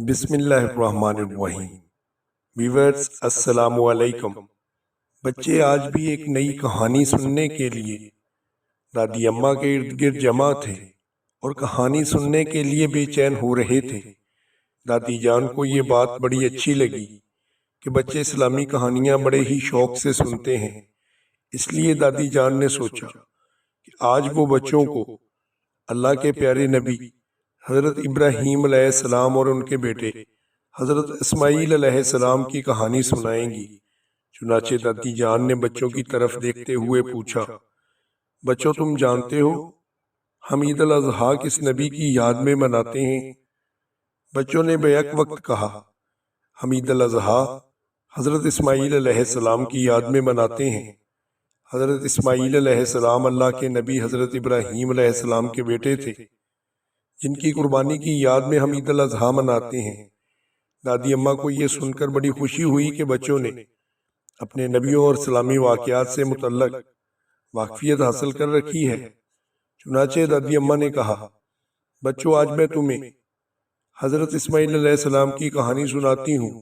بسم اللہ الرحمن الرحیم۔ ویورز السلام علیکم۔ بچے آج بھی ایک نئی کہانی سننے کے لیے دادی اماں کے ارد گرد جمع تھے اور کہانی سننے کے لیے بے چین ہو رہے تھے۔ دادی جان کو یہ بات بڑی اچھی لگی کہ بچے اسلامی کہانیاں بڑے ہی شوق سے سنتے ہیں، اس لیے دادی جان نے سوچا کہ آج وہ بچوں کو اللہ کے پیارے نبی حضرت ابراہیم علیہ السلام اور ان کے بیٹے حضرت اسماعیل علیہ السلام کی کہانی سنائیں گی۔ چنانچہ دادی جان نے بچوں کی طرف دیکھتے ہوئے پوچھا، بچوں تم جانتے ہو ہم عید الاضحیٰ کس نبی کی یاد میں مناتے ہیں؟ بچوں نے بیک وقت کہا، ہم عید الاضحیٰ حضرت اسماعیل علیہ السلام کی یاد میں مناتے ہیں۔ حضرت اسماعیل علیہ السلام اللہ کے نبی حضرت ابراہیم علیہ السلام کے بیٹے تھے، جن کی قربانی کی یاد میں ہم عید الاضحیٰ مناتے ہیں۔ دادی اماں کو یہ سن کر بڑی خوشی ہوئی کہ بچوں نے اپنے نبیوں اور اسلامی واقعات سے متعلق واقفیت حاصل کر رکھی ہے۔ چنانچہ دادی اماں نے کہا، بچوں آج میں تمہیں حضرت اسماعیل علیہ السلام کی کہانی سناتی ہوں،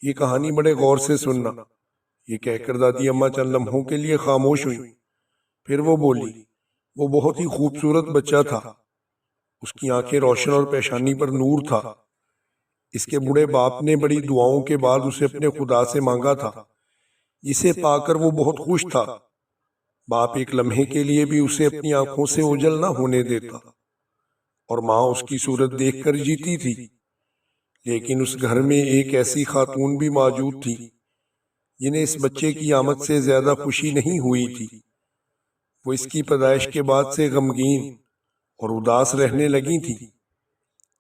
یہ کہانی بڑے غور سے سننا۔ یہ کہہ کر دادی اماں چند لمحوں کے لیے خاموش ہوئیں، پھر وہ بولی، وہ بہت ہی خوبصورت بچہ تھا، اس کی آنکھیں روشن اور پیشانی پر نور تھا۔ اس کے بوڑھے باپ نے بڑی دعاؤں کے بعد اسے اپنے خدا سے مانگا تھا، جسے پا کر وہ بہت خوش تھا۔ باپ ایک لمحے کے لیے بھی اسے اپنی آنکھوں سے اوجھل نہ ہونے دیتا، اور ماں اس کی صورت دیکھ کر جیتی تھی۔ لیکن اس گھر میں ایک ایسی خاتون بھی موجود تھی جنہیں اس بچے کی آمد سے زیادہ خوشی نہیں ہوئی تھی۔ وہ اس کی پیدائش کے بعد سے غمگین اور اداس رہنے لگی تھی۔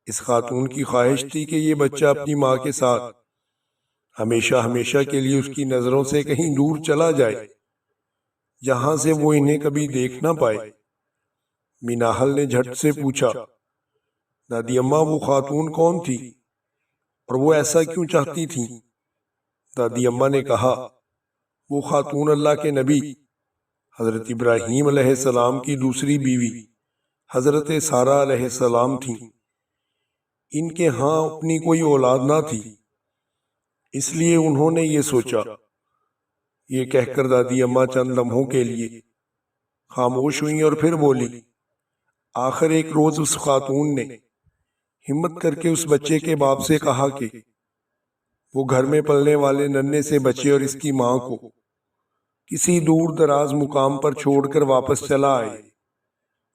اس خاتون کی خواہش تھی کہ یہ بچہ اپنی ماں کے ساتھ ہمیشہ ہمیشہ کے لیے اس کی نظروں سے کہیں دور چلا جائے، جہاں سے وہ انہیں کبھی دیکھ نہ پائے۔ میناحل نے جھٹ سے پوچھا، دادی اماں وہ خاتون کون تھی اور وہ ایسا کیوں چاہتی تھی؟ دادی اماں نے کہا، وہ خاتون اللہ کے نبی حضرت ابراہیم علیہ السلام کی دوسری بیوی حضرت سارہ علیہ السلام تھیں۔ ان کے ہاں اپنی کوئی اولاد نہ تھی، اس لیے انہوں نے یہ سوچا۔ یہ کہہ کر دادی اماں چند لمحوں کے لیے خاموش ہوئیں اور پھر بولی، آخر ایک روز اس خاتون نے ہمت کر کے اس بچے کے باپ سے کہا کہ وہ گھر میں پلنے والے ننھے سے بچے اور اس کی ماں کو کسی دور دراز مقام پر چھوڑ کر واپس چلا آئے۔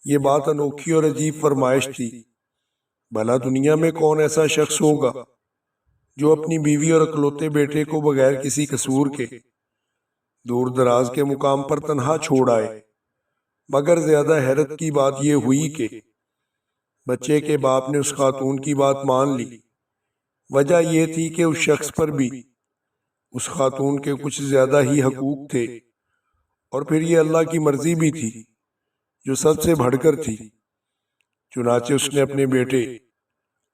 یہ بات انوکھی اور عجیب فرمائش تھی۔ بھلا دنیا میں کون ایسا شخص ہوگا جو اپنی بیوی اور اکلوتے بیٹے کو بغیر کسی قصور کے دور دراز کے مقام پر تنہا چھوڑ آئے؟ مگر زیادہ حیرت کی بات یہ ہوئی کہ بچے کے باپ نے اس خاتون کی بات مان لی۔ وجہ یہ تھی کہ اس شخص پر بھی اس خاتون کے کچھ زیادہ ہی حقوق تھے، اور پھر یہ اللہ کی مرضی بھی تھی جو سب سے بڑھ کر تھی۔ چنانچہ اس نے اپنے بیٹے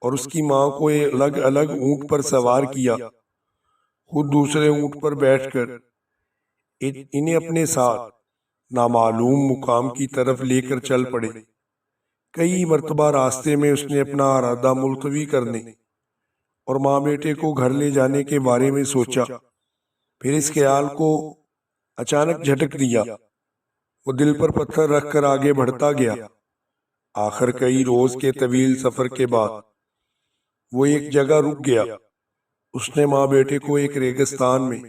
اور اس کی ماں کو الگ الگ اونٹ پر سوار کیا، خود دوسرے اونٹ پر بیٹھ کر انہیں اپنے ساتھ نامعلوم مقام کی طرف لے کر چل پڑے۔ کئی مرتبہ راستے میں اس نے اپنا ارادہ ملتوی کرنے اور ماں بیٹے کو گھر لے جانے کے بارے میں سوچا، پھر اس خیال کو اچانک جھٹک دیا۔ وہ دل پر پتھر رکھ کر آگے بڑھتا گیا۔ آخر کئی روز کے طویل سفر کے بعد وہ ایک جگہ رک گیا۔ اس نے ماں بیٹے کو ایک ریگستان میں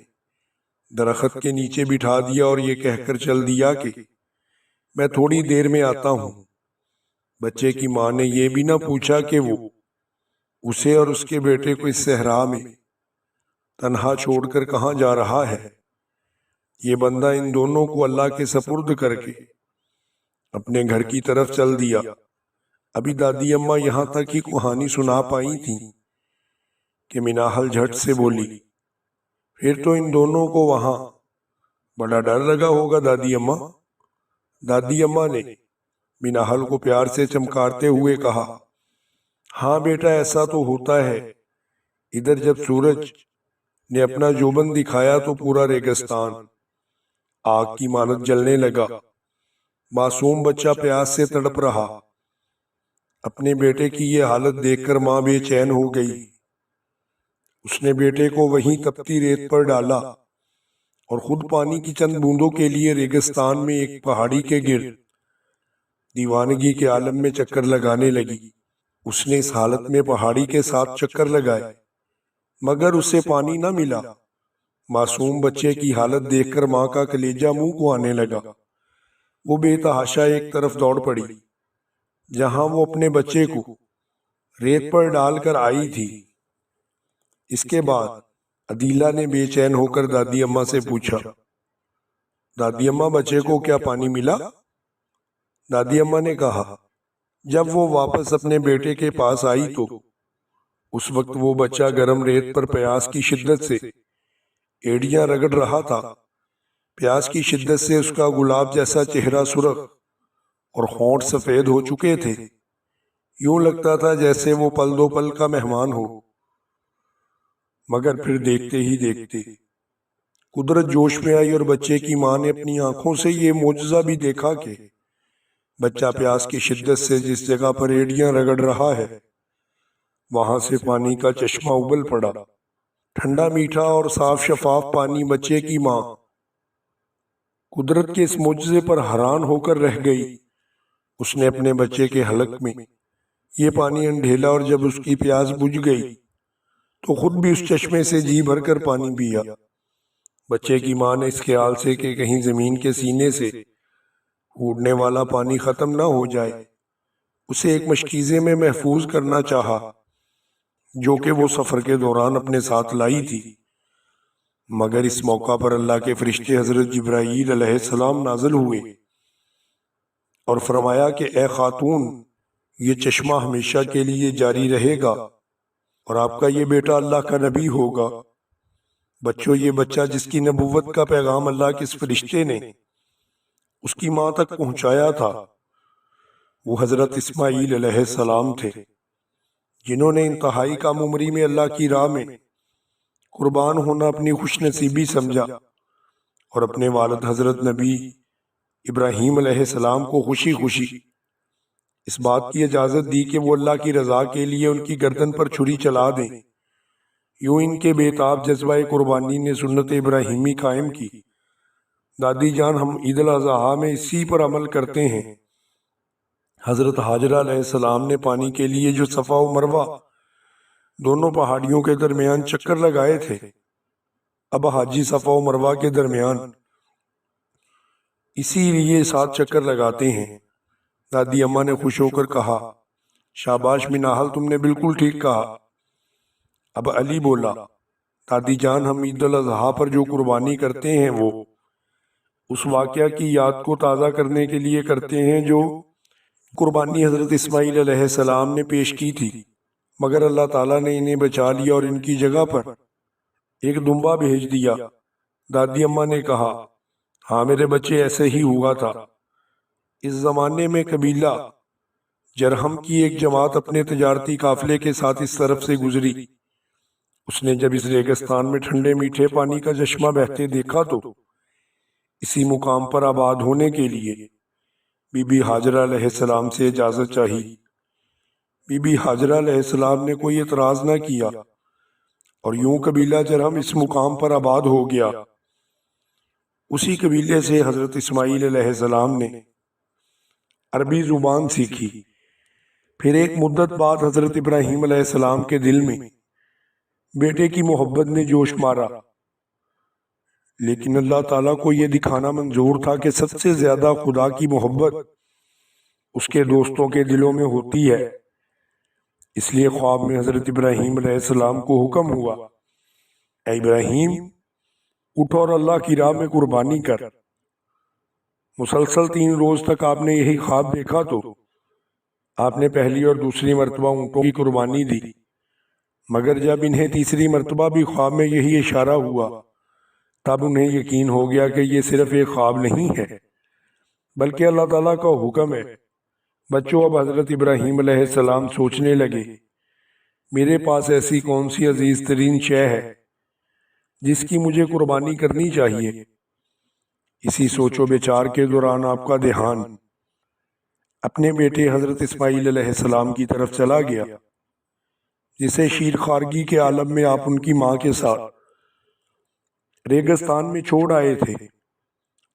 درخت کے نیچے بٹھا دیا اور یہ کہہ کر چل دیا کہ میں تھوڑی دیر میں آتا ہوں۔ بچے کی ماں نے یہ بھی نہ پوچھا کہ وہ اسے اور اس کے بیٹے کو اس صحرا میں تنہا چھوڑ کر کہاں جا رہا ہے۔ یہ بندہ ان دونوں کو اللہ کے سپرد کر کے اپنے گھر کی طرف چل دیا۔ ابھی دادی اماں یہاں تک ہی کہانی سنا پائی تھیں کہ میناحل جھٹ سے بولی، پھر تو ان دونوں کو وہاں بڑا ڈر لگا ہوگا دادی اماں۔ دادی اماں نے میناحل کو پیار سے چمکارتے ہوئے کہا، ہاں بیٹا ایسا تو ہوتا ہے۔ ادھر جب سورج نے اپنا جوبن دکھایا تو پورا ریگستان آگ کی مانند جلنے لگا۔ معصوم بچہ پیاس سے تڑپ رہا۔ اپنے بیٹے کی یہ حالت دیکھ کر ماں بے چین ہو گئی۔ اس نے بیٹے کو وہیں تپتی ریت پر ڈالا اور خود پانی کی چند بوندوں کے لیے ریگستان میں ایک پہاڑی کے گرد دیوانگی کے عالم میں چکر لگانے لگی۔ اس نے اس حالت میں پہاڑی کے ساتھ چکر لگائے مگر اسے پانی نہ ملا۔ معصوم بچے کی حالت دیکھ کر ماں کا کلیجہ منہ کو آنے لگا۔ وہ بے تحاشا ایک طرف دوڑ پڑی جہاں وہ اپنے بچے کو ریت پر ڈال کر آئی تھی۔ اس کے بعد عدیلہ نے بے چین ہو کر دادی اماں سے پوچھا، دادی اماں بچے کو کیا پانی ملا؟ دادی اماں نے کہا، جب وہ واپس اپنے بیٹے کے پاس آئی تو اس وقت وہ بچہ گرم ریت پر پیاس کی شدت سے ایڑیاں رگڑ رہا تھا۔ پیاس کی شدت سے اس کا گلاب جیسا چہرہ سرخ اور ہونٹ سفید ہو چکے تھے۔ یوں لگتا تھا جیسے وہ پل دو پل کا مہمان ہو۔ مگر پھر دیکھتے ہی دیکھتے قدرت جوش میں آئی اور بچے کی ماں نے اپنی آنکھوں سے یہ معجزہ بھی دیکھا کہ بچہ پیاس کی شدت سے جس جگہ پر ایڑیاں رگڑ رہا ہے وہاں سے پانی کا چشمہ ابل پڑا۔ ٹھنڈا میٹھا اور صاف شفاف پانی۔ بچے کی ماں قدرت کے اس معجزے پر حیران ہو کر رہ گئی۔ اس نے اپنے بچے کے حلق میں یہ پانی انڈھیلا اور جب اس کی پیاس بجھ گئی تو خود بھی اس چشمے سے جی بھر کر پانی پیا۔ بچے کی ماں نے اس خیال سے کہ کہیں زمین کے سینے سے پھوٹنے والا پانی ختم نہ ہو جائے اسے ایک مشکیزے میں محفوظ کرنا چاہا جو کہ وہ سفر کے دوران اپنے ساتھ لائی تھی۔ مگر اس موقع پر اللہ کے فرشتے حضرت جبرائیل علیہ السلام نازل ہوئے اور فرمایا کہ اے خاتون، یہ چشمہ ہمیشہ کے لیے جاری رہے گا اور آپ کا یہ بیٹا اللہ کا نبی ہوگا۔ بچوں، یہ بچہ جس کی نبوت کا پیغام اللہ کے اس فرشتے نے اس کی ماں تک پہنچایا تھا وہ حضرت اسماعیل علیہ السلام تھے، جنہوں نے انتہائی کم عمری میں اللہ کی راہ میں قربان ہونا اپنی خوش نصیبی سمجھا اور اپنے والد حضرت نبی ابراہیم علیہ السلام کو خوشی خوشی اس بات کی اجازت دی کہ وہ اللہ کی رضا کے لیے ان کی گردن پر چھری چلا دیں۔ یوں ان کے بے تاب جذبہ قربانی نے سنت ابراہیمی قائم کی۔ دادی جان، ہم عید الاضحیٰ میں اسی پر عمل کرتے ہیں۔ حضرت حاجرہ علیہ السلام نے پانی کے لیے جو صفا و مروہ دونوں پہاڑیوں کے درمیان چکر لگائے تھے، اب حاجی صفا و مروہ کے درمیان اسی لیے 7 چکر لگاتے ہیں۔ دادی اماں نے خوش ہو کر کہا، شاباش مناہل، تم نے بالکل ٹھیک کہا۔ اب علی بولا، دادی جان، ہم عید الاضحیٰ پر جو قربانی کرتے ہیں وہ اس واقعہ کی یاد کو تازہ کرنے کے لیے کرتے ہیں جو قربانی حضرت اسماعیل علیہ السلام نے پیش کی تھی، مگر اللہ تعالیٰ نے انہیں بچا لیا اور ان کی جگہ پر ایک دمبا بھیج دیا۔ دادی اماں نے کہا، ہاں میرے بچے، ایسے ہی ہوا تھا۔ اس زمانے میں قبیلہ جرہم کی ایک جماعت اپنے تجارتی قافلے کے ساتھ اس طرف سے گزری۔ اس نے جب اس ریگستان میں ٹھنڈے میٹھے پانی کا چشمہ بہتے دیکھا تو اسی مقام پر آباد ہونے کے لیے بی بی حاجرہ علیہ السلام سے اجازت چاہی۔ بی بی حاجرہ علیہ السلام نے کوئی اعتراض نہ کیا اور یوں قبیلہ جرہم اس مقام پر آباد ہو گیا۔ اسی قبیلے سے حضرت اسماعیل علیہ السلام نے عربی زبان سیکھی۔ پھر ایک مدت بعد حضرت ابراہیم علیہ السلام کے دل میں بیٹے کی محبت نے جوش مارا، لیکن اللہ تعالیٰ کو یہ دکھانا منظور تھا کہ سب سے زیادہ خدا کی محبت اس کے دوستوں کے دلوں میں ہوتی ہے۔ اس لیے خواب میں حضرت ابراہیم علیہ السلام کو حکم ہوا، اے ابراہیم، اٹھو اور اللہ کی راہ میں قربانی کر۔ مسلسل 3 روز تک آپ نے یہی خواب دیکھا تو آپ نے پہلی اور دوسری مرتبہ اونٹوں کی قربانی دی، مگر جب انہیں تیسری مرتبہ بھی خواب میں یہی اشارہ ہوا تب انہیں یقین ہو گیا کہ یہ صرف ایک خواب نہیں ہے بلکہ اللہ تعالیٰ کا حکم ہے۔ بچوں، اب حضرت ابراہیم علیہ السلام سوچنے لگے، میرے پاس ایسی کون سی عزیز ترین شے ہے جس کی مجھے قربانی کرنی چاہیے۔ اسی سوچ و بچار کے دوران آپ کا دھیان اپنے بیٹے حضرت اسماعیل علیہ السلام کی طرف چلا گیا، جسے شیر خارگی کے عالم میں آپ ان کی ماں کے ساتھ ریگستان میں چھوڑ آئے تھے۔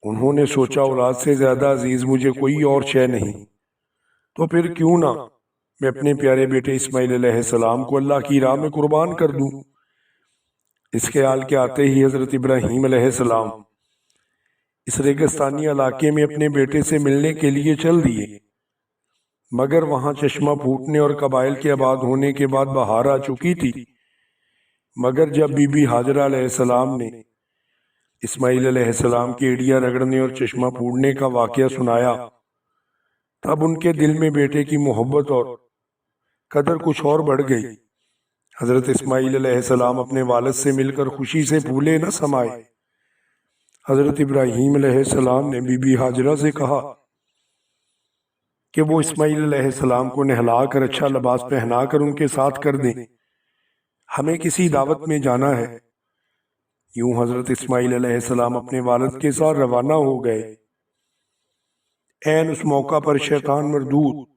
انہوں نے سوچا اولاد سے زیادہ عزیز مجھے کوئی اور شے نہیں، تو پھر کیوں نہ میں اپنے پیارے بیٹے اسماعیل علیہ السلام کو اللہ کی راہ میں قربان کر دوں۔ اس خیال کے آتے ہی حضرت ابراہیم علیہ السلام اس ریگستانی علاقے میں اپنے بیٹے سے ملنے کے لیے چل دیے، مگر وہاں چشمہ پھوٹنے اور قبائل کے آباد ہونے کے بعد بہار آ چکی تھی۔ مگر جب بی بی ہاجرہ علیہ السلام نے اسماعیل علیہ السلام کی ایڑیاں رگڑنے اور چشمہ پھوٹنے کا واقعہ سنایا، تب ان کے دل میں بیٹے کی محبت اور قدر کچھ اور بڑھ گئی۔ حضرت اسماعیل علیہ السلام اپنے والد سے مل کر خوشی سے پھولے نہ سمائے۔ حضرت ابراہیم علیہ السلام نے بی بی ہاجرہ سے کہا کہ وہ اسماعیل علیہ السلام کو نہلا کر اچھا لباس پہنا کر ان کے ساتھ کر دیں، ہمیں کسی دعوت میں جانا ہے۔ یوں حضرت اسماعیل علیہ السلام اپنے والد کے ساتھ روانہ ہو گئے۔ عین اس موقع پر شیطان مردود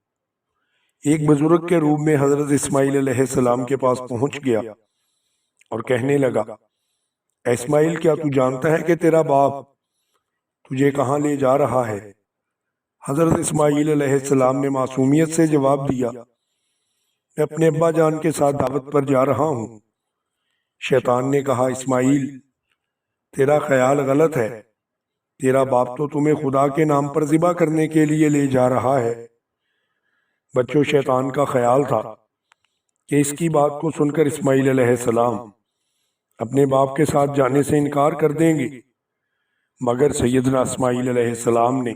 ایک بزرگ کے روپ میں حضرت اسماعیل علیہ السلام کے پاس پہنچ گیا اور کہنے لگا، اے اسماعیل، کیا تو جانتا ہے کہ تیرا باپ تجھے کہاں لے جا رہا ہے؟ حضرت اسماعیل علیہ السلام نے معصومیت سے جواب دیا، میں اپنے ابا جان کے ساتھ دعوت پر جا رہا ہوں۔ شیطان نے کہا، اسماعیل، تیرا خیال غلط ہے، تیرا باپ تو تمہیں خدا کے نام پر ذبح کرنے کے لیے لے جا رہا ہے۔ بچوں، شیطان کا خیال تھا کہ اس کی بات کو سن کر اسماعیل علیہ السلام اپنے باپ کے ساتھ جانے سے انکار کر دیں گے، مگر سیدنا اسماعیل علیہ السلام نے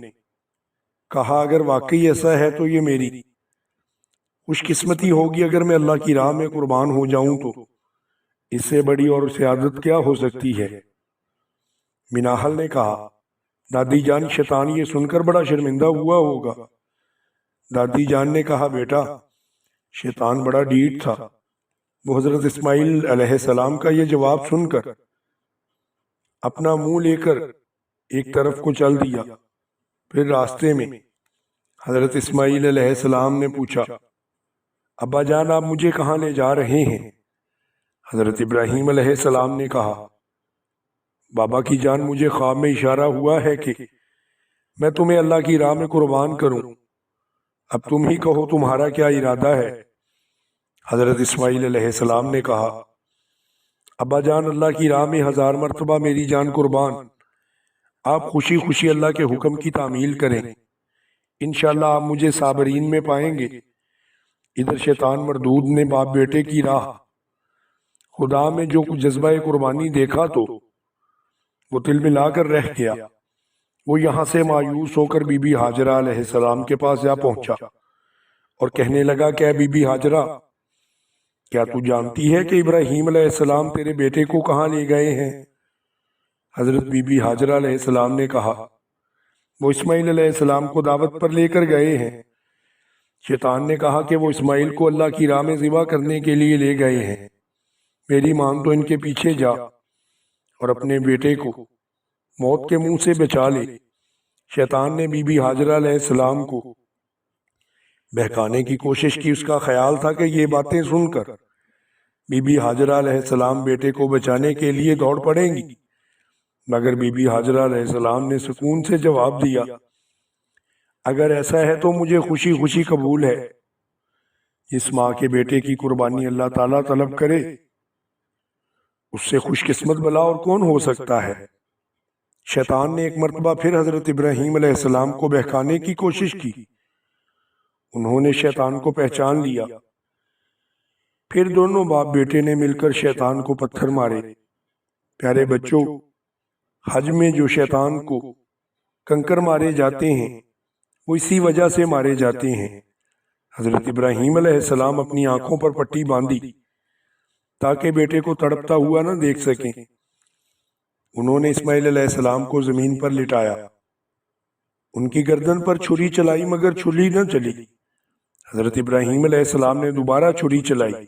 کہا، اگر واقعی ایسا ہے تو یہ میری خوش قسمتی ہوگی۔ اگر میں اللہ کی راہ میں قربان ہو جاؤں تو اس سے بڑی اور سعادت کیا ہو سکتی ہے؟ مناحل نے کہا، دادی جان، شیطان یہ سن کر بڑا شرمندہ ہوا ہوگا۔ دادی جان نے کہا، بیٹا، شیطان بڑا ڈھیٹ تھا۔ وہ حضرت اسماعیل علیہ السلام کا یہ جواب سن کر اپنا منہ لے کر ایک طرف کو چل دیا۔ پھر راستے میں حضرت اسماعیل علیہ السلام نے پوچھا، ابا جان، آپ مجھے کہاں لے جا رہے ہیں؟ حضرت ابراہیم علیہ السلام نے کہا، بابا کی جان، مجھے خواب میں اشارہ ہوا ہے کہ میں تمہیں اللہ کی راہ میں قربان کروں۔ اب تم ہی کہو تمہارا کیا ارادہ ہے؟ حضرت اسماعیل علیہ السلام نے کہا، ابا جان، اللہ کی راہ میں 1000 مرتبہ میری جان قربان۔ آپ خوشی خوشی اللہ کے حکم کی تعمیل کریں، انشاءاللہ آپ مجھے صابرین میں پائیں گے۔ ادھر شیطان مردود نے باپ بیٹے کی راہ خدا میں جو کچھ جذبہ قربانی دیکھا تو وہ دل میں لا کر رہ گیا۔ وہ یہاں سے مایوس ہو کر بی بی ہاجرہ علیہ السلام کے پاس جا پہنچا اور کہنے لگا کہ اے بی بی ہاجرہ، کیا تو جانتی ہے کہ ابراہیم علیہ السلام تیرے بیٹے کو کہاں لے گئے ہیں؟ حضرت بی بی ہاجرہ علیہ السلام نے کہا، وہ اسماعیل علیہ السلام کو دعوت پر لے کر گئے ہیں۔ شیطان نے کہا کہ وہ اسماعیل کو اللہ کی راہ میں ذبح کرنے کے لیے لے گئے ہیں۔ میری مان تو ان کے پیچھے جا اور اپنے بیٹے کو موت کے منہ سے بچا لے۔ شیطان نے بی بی ہاجرہ علیہ السلام کو بہکانے کی کوشش کی۔ اس کا خیال تھا کہ یہ باتیں سن کر بی بی ہاجرہ علیہ السلام بیٹے کو بچانے کے لیے دوڑ پڑیں گی، مگر بی بی ہاجرہ علیہ السلام نے سکون سے جواب دیا، اگر ایسا ہے تو مجھے خوشی خوشی قبول ہے۔ جس ماں کے بیٹے کی قربانی اللہ تعالیٰ طلب کرے، اس سے خوش قسمت بلا اور کون ہو سکتا ہے؟ شیطان نے ایک مرتبہ پھر حضرت ابراہیم علیہ السلام کو بہکانے کی کوشش کی۔ انہوں نے شیطان کو پہچان لیا۔ پھر دونوں باپ بیٹے نے مل کر شیطان کو پتھر مارے۔ پیارے بچوں، حج میں جو شیطان کو کنکر مارے جاتے ہیں وہ اسی وجہ سے مارے جاتے ہیں۔ حضرت ابراہیم علیہ السلام اپنی آنکھوں پر پٹی باندھی تاکہ بیٹے کو تڑپتا ہوا نہ دیکھ سکیں۔ انہوں نے اسماعیل علیہ السلام کو زمین پر لٹایا، ان کی گردن پر چھری چلائی مگر چھری نہ چلی۔ حضرت ابراہیم علیہ السلام نے دوبارہ چھری چلائی،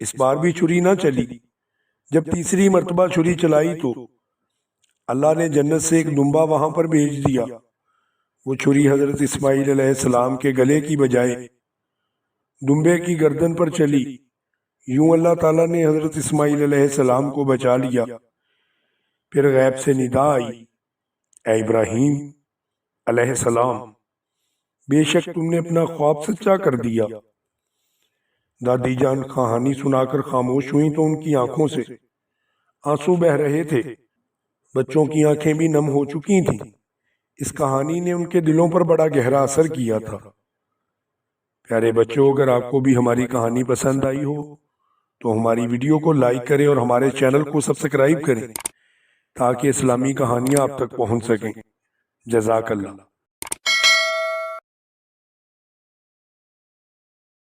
اس بار بھی چھری نہ چلی۔ جب تیسری مرتبہ چھری چلائی تو اللہ نے جنت سے ایک دمبا وہاں پر بھیج دیا۔ وہ چھری حضرت اسماعیل علیہ السلام کے گلے کی بجائے دمبے کی گردن پر چلی یوں اللہ تعالیٰ نے حضرت اسماعیل علیہ السلام کو بچا لیا۔ پھر غیب سے ندا آئی، اے ابراہیم علیہ السلام، بے شک تم نے اپنا خواب سچا کر دیا۔ دادی جان کہانی سنا کر خاموش ہوئیں تو ان کی آنکھوں سے آنسو بہہ رہے تھے۔ بچوں کی آنکھیں بھی نم ہو چکی تھیں۔ اس کہانی نے ان کے دلوں پر بڑا گہرا اثر کیا تھا۔ پیارے بچوں، اگر آپ کو بھی ہماری کہانی پسند آئی ہو تو ہماری ویڈیو کو لائک کریں اور ہمارے چینل کو سبسکرائب کریں تاکہ اسلامی کہانیاں آپ تک پہنچ سکیں۔ جزاک اللہ۔